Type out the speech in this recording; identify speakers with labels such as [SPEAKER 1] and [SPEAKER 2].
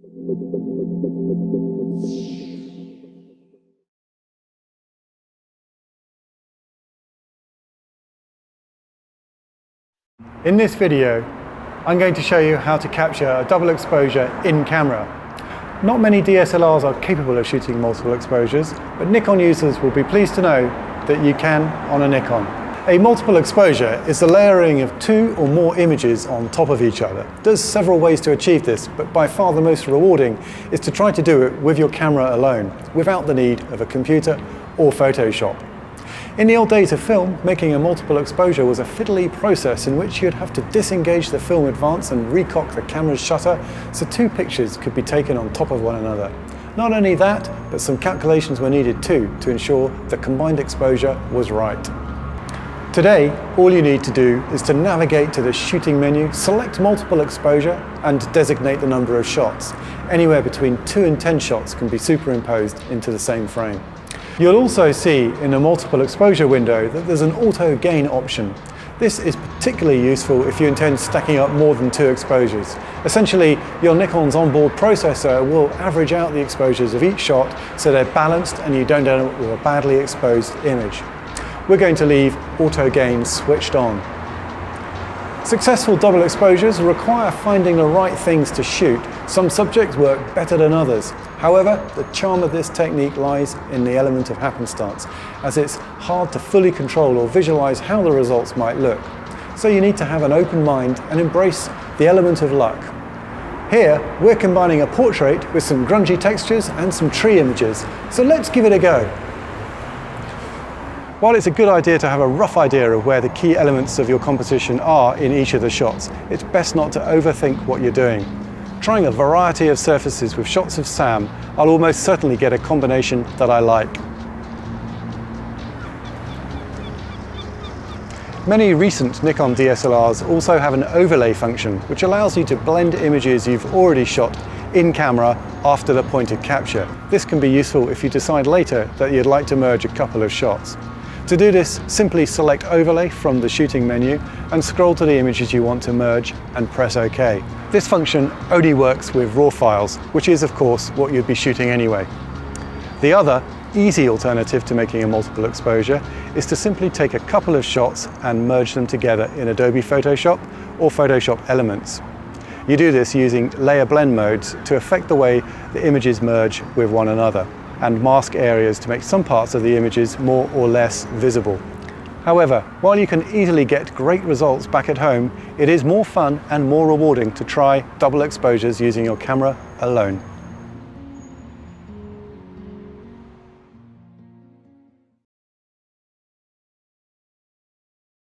[SPEAKER 1] In this video, I'm going to show you how to capture a double exposure in camera. Not many DSLRs are capable of shooting multiple exposures, but Nikon users will be pleased to know that you can on a Nikon. A multiple exposure is the layering of two or more images on top of each other. There's several ways to achieve this, but by far the most rewarding is to try to do it with your camera alone, without the need of a computer or Photoshop. In the old days of film, making a multiple exposure was a fiddly process in which you'd have to disengage the film advance and recock the camera's shutter so two pictures could be taken on top of one another. Not only that, but some calculations were needed too to ensure the combined exposure was right. Today, all you need to do is to navigate to the shooting menu, select multiple exposure and designate the number of shots. Anywhere between 2 and 10 shots can be superimposed into the same frame. You'll also see in the multiple exposure window that there's an auto gain option. This is particularly useful if you intend stacking up more than 2 exposures. Essentially, your Nikon's onboard processor will average out the exposures of each shot so they're balanced and you don't end up with a badly exposed image. We're going to leave auto gain switched on. Successful double exposures require finding the right things to shoot. Some subjects work better than others. However, the charm of this technique lies in the element of happenstance, as it's hard to fully control or visualize how the results might look. So you need to have an open mind and embrace the element of luck. Here, we're combining a portrait with some grungy textures and some tree images. So let's give it a go. While it's a good idea to have a rough idea of where the key elements of your composition are in each of the shots, it's best not to overthink what you're doing. Trying a variety of surfaces with shots of Sam, I'll almost certainly get a combination that I like. Many recent Nikon DSLRs also have an overlay function, which allows you to blend images you've already shot in camera after the point of capture. This can be useful if you decide later that you'd like to merge a couple of shots. To do this, simply select Overlay from the shooting menu and scroll to the images you want to merge and press OK. This function only works with RAW files, which is of course what you'd be shooting anyway. The other, easy alternative to making a multiple exposure is to simply take a couple of shots and merge them together in Adobe Photoshop or Photoshop Elements. You do this using layer blend modes to affect the way the images merge with one another, and mask areas to make some parts of the images more or less visible. However, while you can easily get great results back at home, it is more fun and more rewarding to try double exposures using your camera alone.